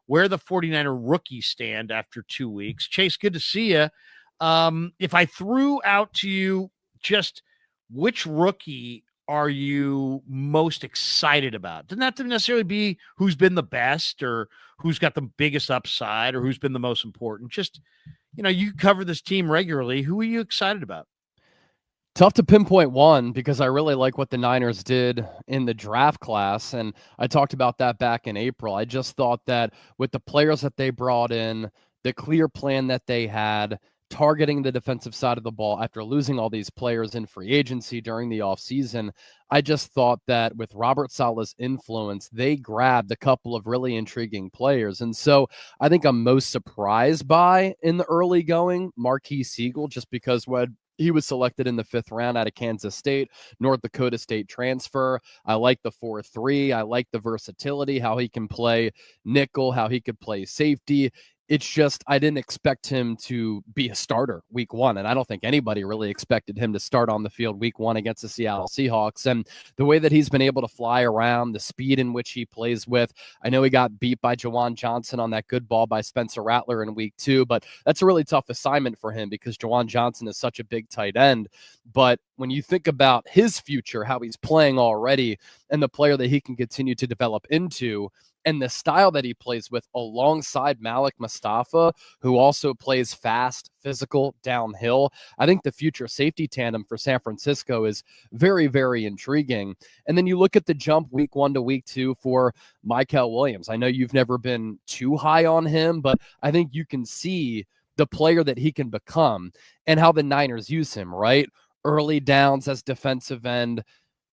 where the 49er rookies stand after 2 weeks. Chase, good to see you. If I threw out to you just which rookie are you most excited about? Doesn't have to necessarily be who's been the best or who's got the biggest upside or who's been the most important. Just, you cover this team regularly. Who are you excited about? Tough to pinpoint one because I really like what the Niners did in the draft class. And I talked about that back in April. I just thought that with the players that they brought in, the clear plan that they had, targeting the defensive side of the ball after losing all these players in free agency during the offseason, I just thought that with Robert Saleh's influence, they grabbed a couple of really intriguing players. And so I think I'm most surprised by in the early going Marques Sigle, just because he was selected in the 5th round out of Kansas State, North Dakota State transfer. I like the 4-3. I like the versatility, how he can play nickel, how he could play safety. It's just I didn't expect him to be a starter week 1, and I don't think anybody really expected him to start on the field week 1 against the Seattle Seahawks. And the way that he's been able to fly around, the speed in which he plays with, I know he got beat by Juwan Johnson on that good ball by Spencer Rattler in week 2, but that's a really tough assignment for him because Juwan Johnson is such a big tight end. But when you think about his future, how he's playing already, and the player that he can continue to develop into, and the style that he plays with alongside Malik Mustafa, who also plays fast, physical, downhill, I think the future safety tandem for San Francisco is very, very intriguing. And then you look at the jump week 1 to week 2 for Mykel Williams. I know you've never been too high on him, but I think you can see the player that he can become and how the Niners use him, right? Early downs as defensive end,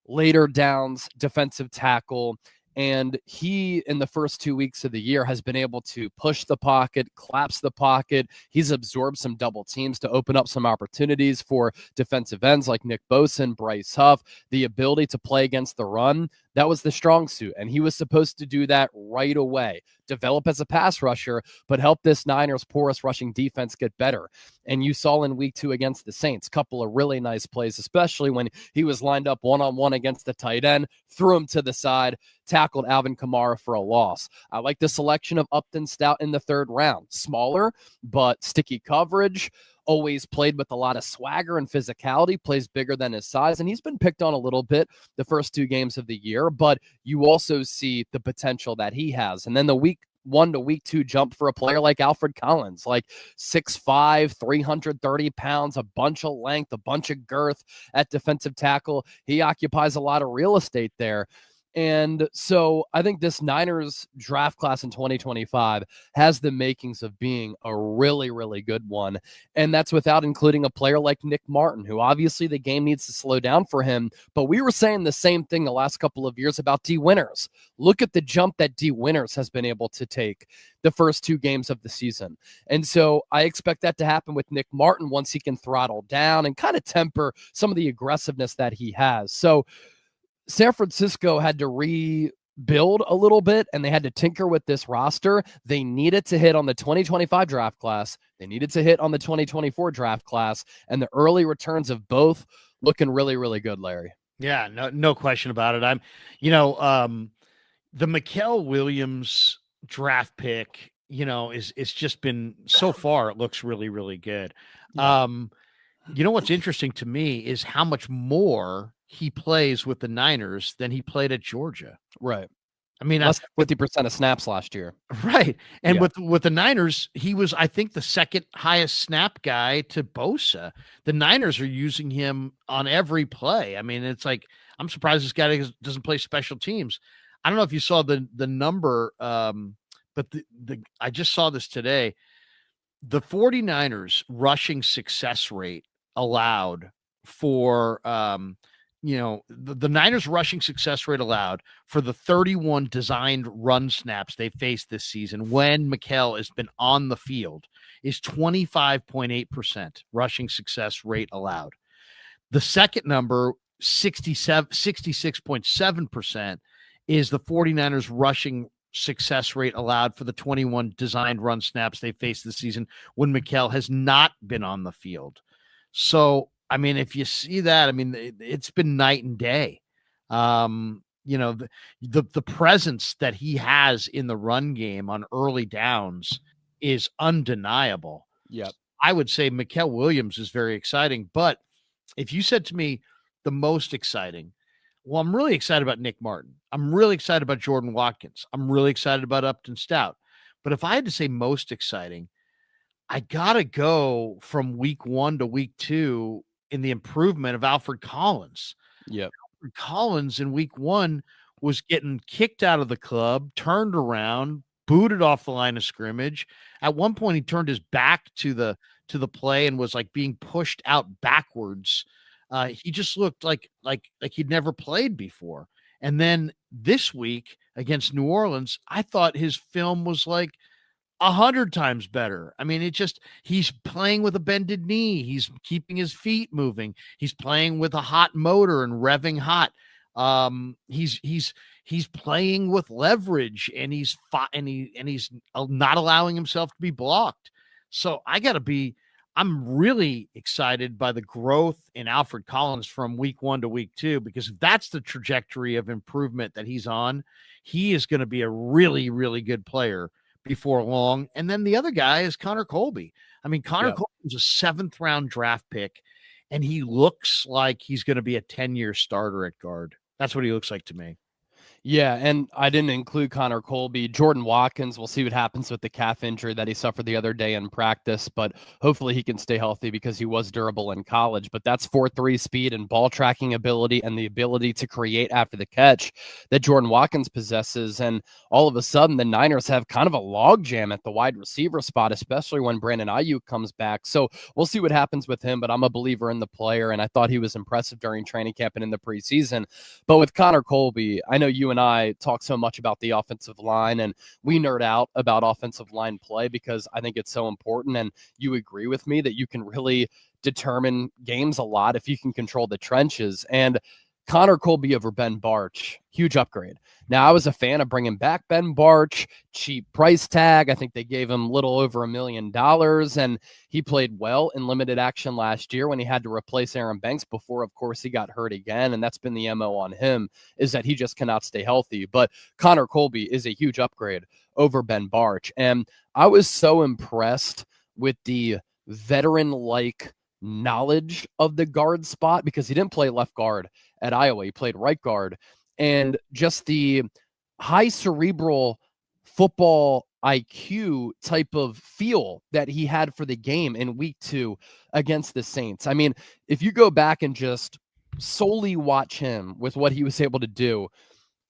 later downs, defensive tackle. And he, in the first 2 weeks of the year, has been able to push the pocket, collapse the pocket. He's absorbed some double teams to open up some opportunities for defensive ends like Nick Bosa, Bryce Huff. The ability to play against the run, that was the strong suit. And he was supposed to do that right away. Develop as a pass rusher, but help this Niners porous rushing defense get better. And you saw in week 2 against the Saints, a couple of really nice plays, especially when he was lined up one-on-one against the tight end, threw him to the side, tackled Alvin Kamara for a loss. I like the selection of Upton, Stout in the 3rd round. Smaller, but sticky coverage. Always played with a lot of swagger and physicality, plays bigger than his size, and he's been picked on a little bit the first 2 games of the year, but you also see the potential that he has. And then the week 1 to week 2 jump for a player like Alfred Collins, like 6'5", 330 pounds, a bunch of length, a bunch of girth at defensive tackle. He occupies a lot of real estate there. And so I think this Niners draft class in 2025 has the makings of being a really, really good one. And that's without including a player like Nick Martin, who obviously the game needs to slow down for him. But we were saying the same thing the last couple of years about D. Winters. Look at the jump that D. Winters has been able to take the first 2 games of the season. And so I expect that to happen with Nick Martin once he can throttle down and kind of temper some of the aggressiveness that he has. So San Francisco had to rebuild a little bit, and they had to tinker with this roster. They needed to hit on the 2025 draft class. They needed to hit on the 2024 draft class, and the early returns of both looking really, really good, Larry. Yeah, no question about it. The Mykel Williams draft pick, it's just been so far, it looks really, really good. Yeah. What's interesting to me is how much more he plays with the Niners than he played at Georgia. Right. I mean, less than 50% of snaps last year. Right. And with the Niners, he was, I think, the 2nd highest snap guy to Bosa. The Niners are using him on every play. I mean, it's like, I'm surprised this guy doesn't play special teams. I don't know if you saw the number, but I just saw this today. The 49ers rushing success rate allowed for the Niners rushing success rate allowed for the 31 designed run snaps they faced this season when Mykel has been on the field is 25.8% rushing success rate allowed. The second number, 66.7%, is the 49ers rushing success rate allowed for the 21 designed run snaps they faced this season when Mykel has not been on the field. So, I mean, if you see that, I mean, it's been night and day. the presence that he has in the run game on early downs is undeniable. Yep. I would say Mykel Williams is very exciting, but if you said to me the most exciting, well, I'm really excited about Nick Martin. I'm really excited about Jordan Watkins. I'm really excited about Upton Stout. But if I had to say most exciting, I gotta go from week 1 to week 2 in the improvement of Alfred Collins. Yep. Alfred Collins in week 1 was getting kicked out of the club, turned around, booted off the line of scrimmage. At one point, he turned his back to the play and was like being pushed out backwards. He just looked like he'd never played before. And then this week against New Orleans, I thought his film was like 100 times better. I mean, he's playing with a bended knee. He's keeping his feet moving. He's playing with a hot motor and revving hot. He's playing with leverage, and he's not allowing himself to be blocked. So I'm really excited by the growth in Alfred Collins from week 1 to week 2, because if that's the trajectory of improvement that he's on, he is going to be a really, really good player before long. And then the other guy is Connor Colby. I mean, Connor Colby was a 7th round draft pick, and he looks like he's going to be a 10-year starter at guard. That's what he looks like to me. Yeah, and I didn't include Connor Colby. Jordan Watkins, we'll see what happens with the calf injury that he suffered the other day in practice, but hopefully he can stay healthy because he was durable in college. But that's 4.3 speed and ball tracking ability and the ability to create after the catch that Jordan Watkins possesses. And all of a sudden, the Niners have kind of a logjam at the wide receiver spot, especially when Brandon Ayuk comes back. So we'll see what happens with him, but I'm a believer in the player, and I thought he was impressive during training camp and in the preseason. But with Connor Colby, I know you and I talk so much about the offensive line, and we nerd out about offensive line play because I think it's so important. And you agree with me that you can really determine games a lot if you can control the trenches. And Connor Colby over Ben Barch, huge upgrade. Now, I was a fan of bringing back Ben Barch, cheap price tag. I think they gave him a little over $1 million, and he played well in limited action last year when he had to replace Aaron Banks before, of course, he got hurt again, and that's been the MO on him, is that he just cannot stay healthy. But Connor Colby is a huge upgrade over Ben Barch, and I was so impressed with the veteran-like knowledge of the guard spot because he didn't play left guard at Iowa. He played right guard, and just the high cerebral football IQ type of feel that he had for the game in week 2 against the Saints. I mean, if you go back and just solely watch him with what he was able to do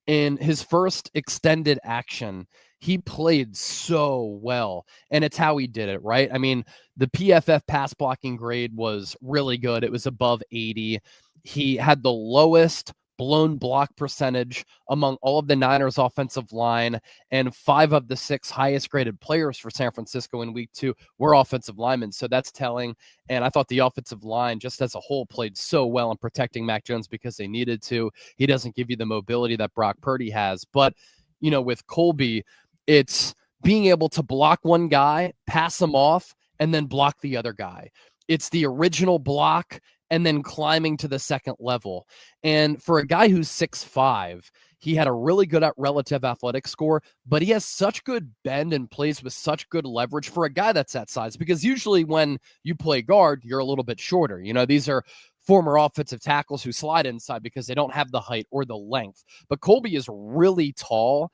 in his first extended action, he played so well, and it's how he did it, right? I mean, the PFF pass blocking grade was really good. It was above 80. He had the lowest blown block percentage among all of the Niners offensive line, and 5 of the 6 highest graded players for San Francisco in week 2 were offensive linemen. So that's telling. And I thought the offensive line just as a whole played so well in protecting Mac Jones because they needed to. He doesn't give you the mobility that Brock Purdy has. But, with Colby, it's being able to block one guy, pass him off, and then block the other guy. It's the original block and then climbing to the second level. And for a guy who's 6'5", he had a really good relative athletic score, but he has such good bend and plays with such good leverage for a guy that's that size, because usually when you play guard, you're a little bit shorter. These are former offensive tackles who slide inside because they don't have the height or the length. But Colby is really tall,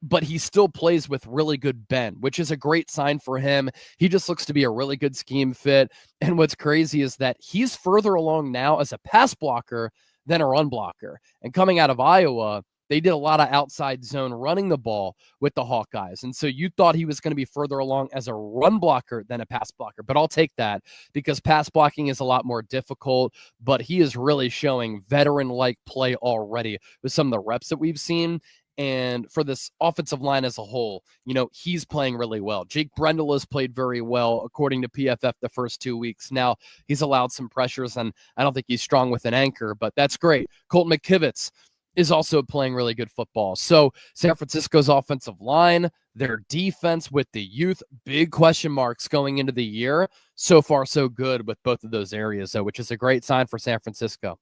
but he still plays with really good bend, which is a great sign for him. He just looks to be a really good scheme fit. And what's crazy is that he's further along now as a pass blocker than a run blocker. And coming out of Iowa, they did a lot of outside zone running the ball with the Hawkeyes. And so you thought he was going to be further along as a run blocker than a pass blocker. But I'll take that because pass blocking is a lot more difficult. But he is really showing veteran-like play already with some of the reps that we've seen. And for this offensive line as a whole, he's playing really well. Jake Brendel has played very well, according to PFF, the first 2 weeks. Now, he's allowed some pressures, and I don't think he's strong with an anchor, but that's great. Colton McKivitz is also playing really good football. So San Francisco's offensive line, their defense with the youth, big question marks going into the year. So far, so good with both of those areas, though, which is a great sign for San Francisco.